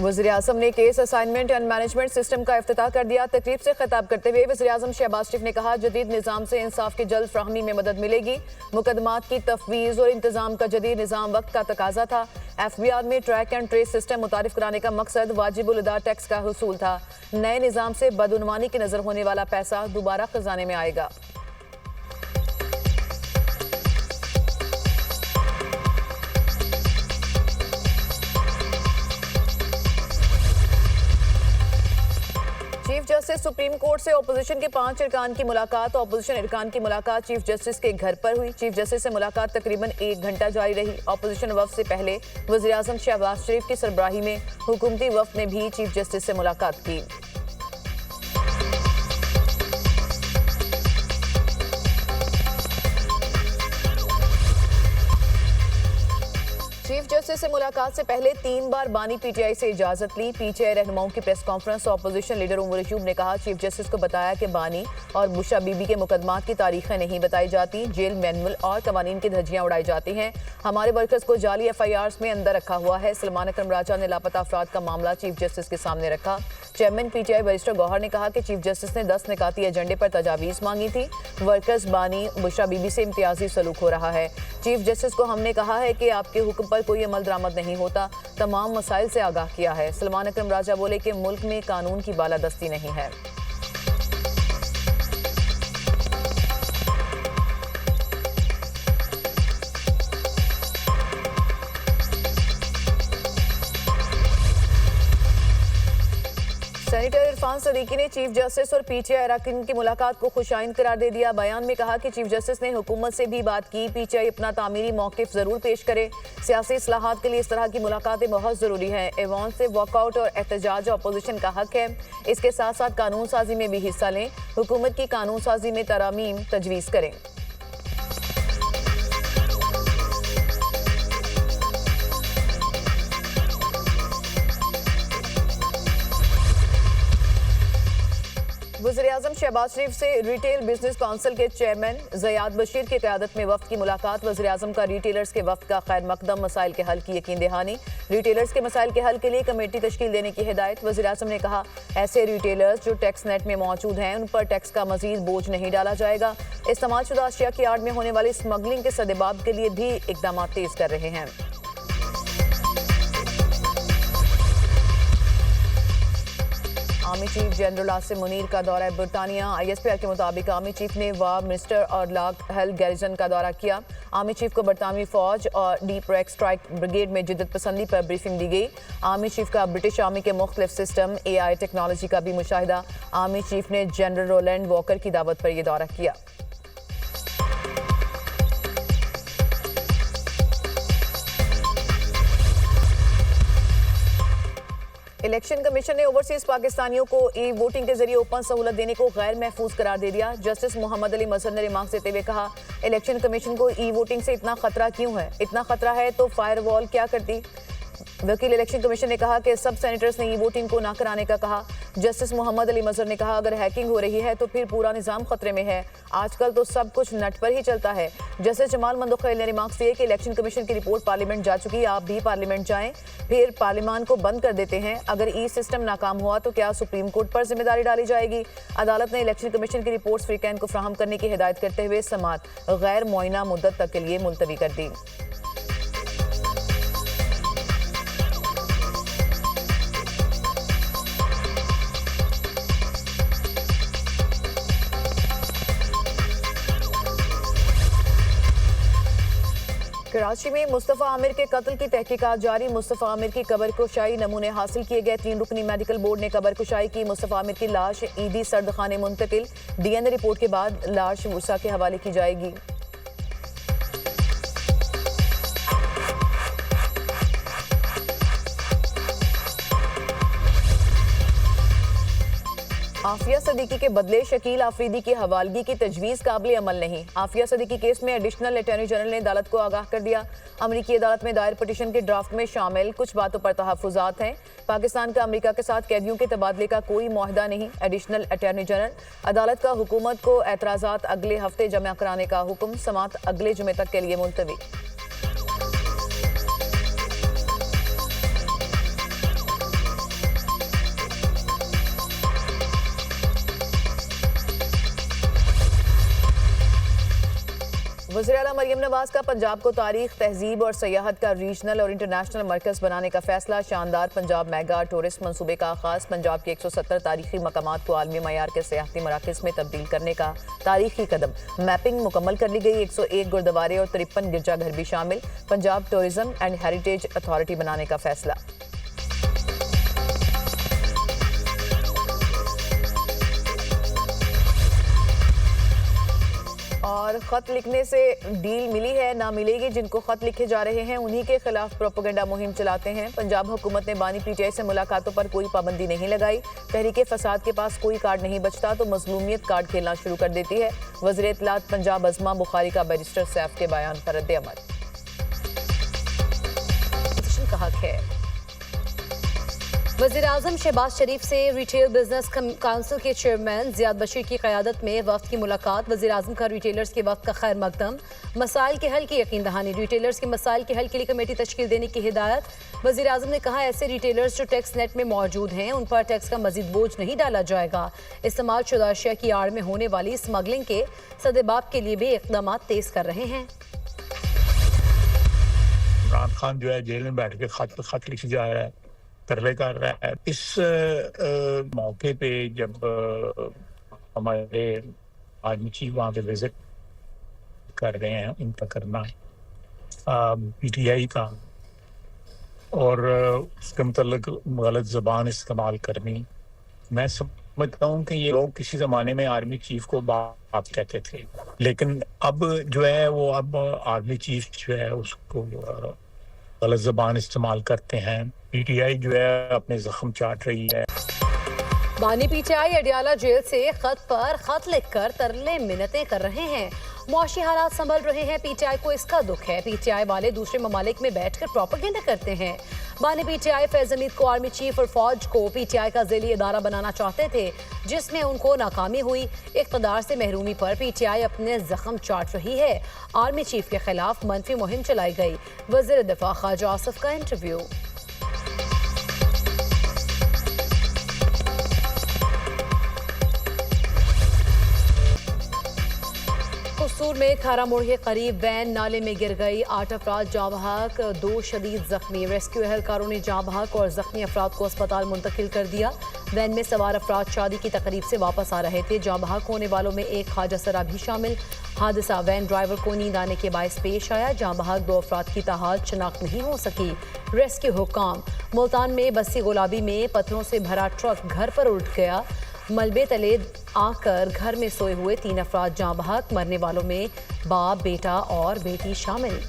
वज़ीर-ए-आज़म ने case assignment and management system का इफ्तिताह कर दिया। तकरीब से खिताब करते हुए वज़ीर-ए-आज़म शहबाज शरीफ ने कहा, जदीद निज़ाम से इंसाफ की जल्द फ्राहमी में मदद मिलेगी। मुकदमात की तफवीज़ और इंतजाम का जदीद निज़ाम वक्त का तकाजा था। FBR में ट्रैक एंड ट्रेस सिस्टम मुतारिफ कराने का मकसद वाजिबुल अदा टैक्स का हुसूल था। नए निज़ाम से बदउनवानी की नज़र होने वाला पैसा दोबारा खजाने में आएगा। चीफ जस्टिस सुप्रीम कोर्ट से अपोजिशन के 5 अरकान की मुलाकात। अपोजिशन अरकान की मुलाकात चीफ जस्टिस के घर पर हुई। चीफ जस्टिस से मुलाकात तकरीबन 1 घंटा जारी रही। अपोजिशन वफ्द से पहले वज़ीर-ए-आज़म शहबाज शरीफ की सरबराही में हुकूमती वफ्द ने भी चीफ जस्टिस से मुलाकात की। चीफ जस्टिस से मुलाकात से पहले 3 बार बानी पीटीआई से इजाजत ली। पीटीआई रहनुमाओं की press conference. Opposition leader Umar Ayub ने कहा, चीफ जस्टिस को बताया कि बानी और बुशा बीबी के मुकदमात की तारीखें नहीं बताई जाती। जेल मैनुअल और कवानीन की धज्जियां उड़ाई जाती हैं। हमारे वर्कर्स को जाली FIRs में अंदर रखा हुआ है। सलमान अकरम राजा ने लापता अफराद का मामला चीफ जस्टिस के सामने रखा। चेयरमैन पीटीआई बैरिस्टर गौहर ने कहा कि चीफ जस्टिस ने 10 निकाती एजेंडे पर तजावीज़ मांगी थी। वर्कर्स बानी बुशा बीबी से इम्तियाजी सलूक हो रहा है। चीफ जस्टिस को हमने कहा है कि आपके हुक्म पर कोई अमल दरामद नहीं होता। तमाम मसाइल से आगाह किया है। सलमान अकरम राजा बोले कि मुल्क में कानून की बालादस्ती नहीं है। सेनेटर इरफान सदीकी ने चीफ जस्टिस और पीटीआई अरकान की मुलाकात को खुशाइंद करार दे दिया। बयान में कहा कि चीफ जस्टिस ने हुकूमत से भी बात की। पीटीआई अपना तामीरी मौक़िफ़ ज़रूर पेश करे। सियासी इस्लाहात के लिए इस तरह की मुलाकातें बहुत ज़रूरी हैं। ऐवान से वॉकआउट और एहतजाज अपोजिशन का हक है। इसके साथ साथ कानून साजी में भी हिस्सा लें। हुकूमत की कानून साजी में तरामीम तजवीज़ करें। वज़ीर-ए-आज़म शहबाज शरीफ से रिटेल बिजनेस काउंसिल के चेयरमैन ज़ियाद बशीर की क़यादत में वफ़द की मुलाकात। वज़ीर-ए-आज़म का रिटेलर्स के वफ़द का खैर मकदम। मसाइल के हल की यकीन दहानी। रिटेलर्स के मसाइल के हल के लिए कमेटी तश्कील देने की हिदायत। वज़ीर-ए-आज़म ने कहा, ऐसे रिटेलर्स जो टैक्स नेट में मौजूद हैं उन पर टैक्स का मज़ीद बोझ नहीं डाला जाएगा। इस्तेमाल शुदा अशिया की आड़ में होने वाली स्मगलिंग के सदेबाब के लिए भी इक़दाम तेज़ कर रहे हैं। Army chief general Asim Munir का दौरा बरतानिया। ISPR के मुताबिक आर्मी चीफ ने वार मिनिस्टर और लॉक हेल गैरिजन का दौरा किया। आर्मी चीफ को बरतानवी फौज और डीप रैक स्ट्राइक ब्रिगेड में जिद्दत पसंदी पर ब्रीफिंग दी गई। आर्मी चीफ का ब्रिटिश आर्मी के मुख्तलिफ सिस्टम AI टेक्नोलॉजी का भी मुशाहिदा। आर्मी चीफ ने जनरल रोलैंड वॉकर की दावत पर यह दौरा किया। इलेक्शन कमीशन ने ओवरसीज पाकिस्तानियों को वोटिंग के जरिए ओपन सहूलत देने को गैर महफूज करार दे दिया। जस्टिस मोहम्मद अली मजहर ने रिमार्क्स देते हुए कहा, इलेक्शन कमीशन को वोटिंग से इतना खतरा क्यों है? इतना खतरा है तो फायरवॉल क्या करती? वकील इलेक्शन कमीशन ने कहा कि सब सेनेटर्स ने वोटिंग को ना कराने का कहा। जस्टिस मोहम्मद अली मजहर ने कहा, अगर हैकिंग हो रही है तो फिर पूरा निज़ाम खतरे में है। आजकल तो सब कुछ नेट पर ही चलता है। जस्टिस जमाल मंदोखेल ने रिमार्क्स दिए कि इलेक्शन कमीशन की रिपोर्ट पार्लियामेंट जा चुकी है। आप भी पार्लियामेंट जाएं, फिर पार्लियामान को बंद कर देते हैं। अगर सिस्टम नाकाम हुआ तो क्या सुप्रीम कोर्ट पर जिम्मेदारी डाली जाएगी? अदालत ने इलेक्शन कमीशन की रिपोर्ट्स फ्रीकैन को फ्राहम करने की हिदायत करते हुए समात गैर मुआयना मुद्दत तक के लिए मुलतवी कर दी। कराची में मुस्तफ़ा आमिर के कत्ल की तहकीकात जारी। मुस्तफ़ा आमिर की कब्र कुशाई नमूने हासिल किए गए। 3 रुकनी मेडिकल बोर्ड ने कब्र कुशाई की। मुस्तफ़ा आमिर की लाश ईदी सर्दखाने मुंतकिल। DNA रिपोर्ट के बाद लाश वुसा के हवाले की जाएगी। आफिया सदीकी के बदले शकील आफरीदी की हवालगी की तजवीज़ काबिल अमल नहीं। आफिया सदीकी केस में एडिशनल अटॉर्नी जनरल ने अदालत को आगाह कर दिया। अमरीकी अदालत में दायर पटिशन के ड्राफ्ट में शामिल कुछ बातों पर तहफ़्फ़ुज़ात हैं। पाकिस्तान का अमरीका के साथ कैदियों के तबादले का कोई मुआहदा नहीं। एडिशनल अटॉर्नी जनरल, अदालत का हुकूमत को एतराज़ात अगले हफ्ते जमा कराने का हुक्म। समात अगले जुमे तक के लिए मुलतवी। वज़ीर-ए-आला मरियम नवाज का पंजाब को तारीख, तहजीब और सयाहत का रीजनल और इंटरनेशनल मरकज बनाने का फैसला। शानदार पंजाब मेगा टूरिस्ट मंसूबे का आगाज। पंजाब के 170 तारीखी मकामात को आलमी मयार के सियाहती मराकज में तब्दील करने का तारीखी कदम। मैपिंग मुकम्मल कर ली गई। 101 गुरुद्वारे और 53 गिरजाघर भी शामिल। Punjab tourism and heritage authority बनाने का फैसला। और खत लिखने से डील मिली है ना मिलेगी। जिनको खत लिखे जा रहे हैं उन्हीं के खिलाफ प्रोपेगेंडा मुहिम चलाते हैं। पंजाब हुकूमत ने बानी पीटीआई से मुलाकातों पर कोई पाबंदी नहीं लगाई। तहरीके फसाद के पास कोई कार्ड नहीं बचता तो मजलूमियत कार्ड खेलना शुरू कर देती है। वज़ीर इत्तलात पंजाब अज़मा बुखारी का बैरिस्टर सैफ के बयान पर रद्द-ए-अमल। कहा है वज़ीर-ए-आज़म शहबाज शरीफ से रिटेल बिजनेस काउंसिल के चेयरमैन ज़ियाद बशीर की क़यादत में वफ़द की मुलाकात। वज़ीर-ए-आज़म का रिटेलर्स के वफ़द का खैर मकदम। मसाइल के हल की यकीन दहानी। रिटेलर्स के मसाइल के हल के लिए कमेटी तश्कील देने की हिदायत। वज़ीर-ए-आज़म ने कहा ऐसे रिटेलर्स जो टैक्स नेट में मौजूद हैं उन पर टैक्स का मज़ीद बोझ नहीं डाला जाएगा। इस्तेमाल शुदा अशिया की आड़ में होने वाली स्मगलिंग के सदेबाब के लिए भी इक़दाम तेज़ कर रहे हैं। इमरान खान जो है जेल में बैठ के खत लिख जा रहा है, तरले कर रहा है। इस मौके पे जब हमारे आर्मी चीफ वहाँ पे विजिट कर रहे हैं, उनका करना पीटीआई का और उसके मतलब गलत ज़बान इस्तेमाल करनी, मैं समझता हूँ कि ये लोग किसी ज़माने में आर्मी चीफ को बाप कहते थे, लेकिन अब जो है वो अब आर्मी चीफ जो है उसको गलत ज़बान इस्तेमाल करते हैं। पीटीआई जो है अपने जख्म चाट रही है। बानी पीटीआई अडियाला जेल से खत पर खत लिखकर तरले मिन्नतें कर रहे हैं। मौशी हालात संभल रहे हैं, पीटीआई को इसका दुख है। पीटीआई वाले दूसरे ममालिक में बैठकर प्रोपेगेंडा करते हैं। बानी पीटीआई फैज़ हमीद को आर्मी चीफ और फौज को पीटीआई का ज़ेली इदारा बनाना चाहते थे, जिसमें उनको नाकामी हुई। इक़्तिदार से महरूमी पर पीटीआई अपने जख्म चाट रही है। आर्मी चीफ के खिलाफ मनफी मुहिम चलाई गई। वज़ीर दिफा ख्वाजा आसिफ का इंटरव्यू। कसूर में खारा मोड़ के करीब वैन नाले में गिर गई। 8 अफराद जाँ बहक, 2 शदीद जख्मी। रेस्क्यू एहलकारों ने जाँ बहक और जख्मी अफराद को अस्पताल मुंतकिल कर दिया। वैन में सवार अफराद शादी की तकरीब से वापस आ रहे थे। जाँ बहक होने वालों में एक ख्वाजा सरा भी शामिल। हादसा वैन ड्राइवर को नींद आने के बायस पेश आया। जाँ बहक 2 अफराद की ताहाद शनाख्त नहीं हो सकी। रेस्क्यू हुक्काम। मुल्तान में बस्ती गुलाबी में पत्थरों से भरा ट्रक घर पर उल्ट गया। मलबे तले आकर घर में सोए हुए 3 अफराद जाँ बहक। मरने वालों में बाप, बेटा और बेटी शामिल।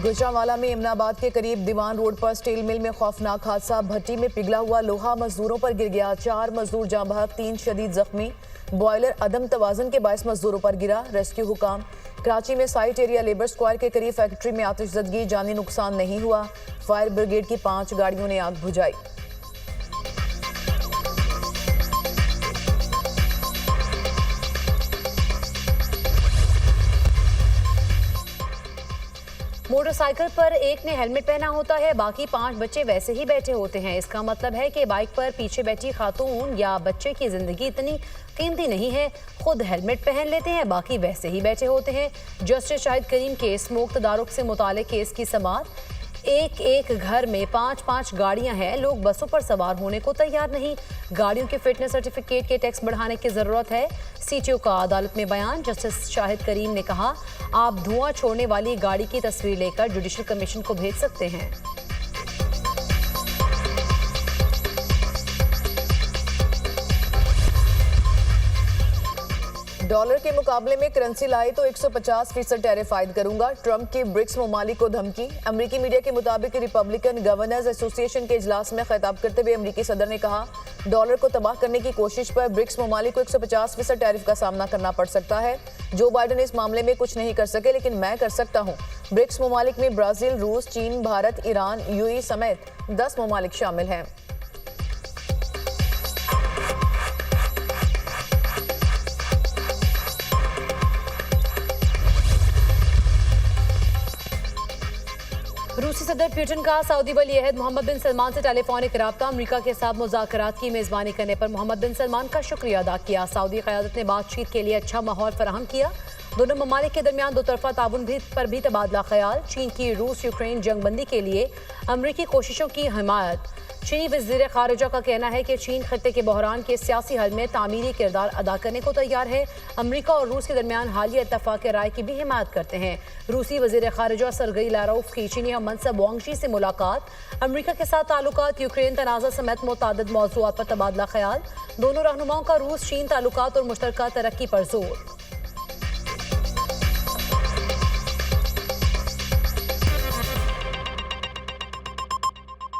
गुजरांवाला में इमनाबाद के करीब दीवान रोड पर स्टील मिल में खौफनाक हादसा। भट्टी में पिघला हुआ लोहा मजदूरों पर गिर गया। 4 मजदूर जाँ बहक, 3 शदीद जख्मी। बॉयलर अदम तवाजन के बायस मजदूरों पर गिरा। रेस्क्यू हुकाम। कराची में साइट एरिया लेबर स्क्वायर के करीब फैक्ट्री में आतिशज़दगी, जानी नुकसान नहीं हुआ। फायर ब्रिगेड की 5 गाड़ियों ने आग बुझाई। मोटरसाइकिल पर एक ने हेलमेट पहना होता है, बाकी 5 बच्चे वैसे ही बैठे होते हैं। इसका मतलब है कि बाइक पर पीछे बैठी खातून या बच्चे की जिंदगी इतनी कीमती नहीं है। खुद हेलमेट पहन लेते हैं, बाकी वैसे ही बैठे होते हैं। जस्टिस शाहिद करीम केस मुक्त तदारुक से मुतालिक केस की समाअत। एक घर में 5-5 गाड़ियां हैं, लोग बसों पर सवार होने को तैयार नहीं। गाड़ियों के फिटनेस सर्टिफिकेट के टैक्स बढ़ाने की जरूरत है। सीटीओ का अदालत में बयान। जस्टिस शाहिद करीम ने कहा आप धुआं छोड़ने वाली गाड़ी की तस्वीर लेकर जुडिशल कमीशन को भेज सकते हैं। डॉलर के मुकाबले में करेंसी लाई तो 150% टैरिफ आयद करूंगा। ट्रंप की ब्रिक्स ममालिक को धमकी। अमरीकी मीडिया के मुताबिक रिपब्लिकन गवर्नर्स एसोसिएशन के इजलास में खिताब करते हुए अमरीकी सदर ने कहा डॉलर को तबाह करने की कोशिश पर ब्रिक्स ममालिक को 150% टैरिफ का सामना करना पड़ सकता है। जो बाइडेन इस मामले में कुछ नहीं कर सके, लेकिन मैं कर सकता हूँ। ब्रिक्स ममालिक में ब्राजील, रूस, चीन, भारत, ईरान, यूएई समेत 10 ममालिक शामिल हैं। रूसी सदर पुतिन का सऊदी वली अहद मोहम्मद बिन सलमान से टेलीफोनिक रब्ता। अमरीका के साथ मुज़ाकरात की मेज़बानी करने पर मोहम्मद बिन सलमान का शुक्रिया अदा किया। सऊदी क़यादत ने बातचीत के लिए अच्छा माहौल फराहम किया। दोनों ममालिक के दरमियान दो तरफा ताउन पर भी तबादला ख्याल। चीन की रूस यूक्रेन जंगबंदी के लिए अमरीकी कोशिशों की हिमायत। चीनी वज़ीर ख़ारिजा का कहना है कि चीन खत्ते के बहरान के सियासी हल में तामीरी किरदार अदा करने को तैयार है। अमरीका और रूस के दरमियान हालिया इत्तफ़ाक़ राय की भी हिमायत करते हैं। रूसी वज़ीर ख़ारिजा सरगई लारोफ की चीनी हम मनसब वांग से मुलाकात। अमरीका के साथ ताल्लुकात, यूक्रेन तनाज़ा समेत मुतअद्दिद मौज़ूआत पर तबादला ख्याल। दोनों रहनुमाओं का रूस चीन ताल्लुकात और मुश्तरका तरक्की पर जोर।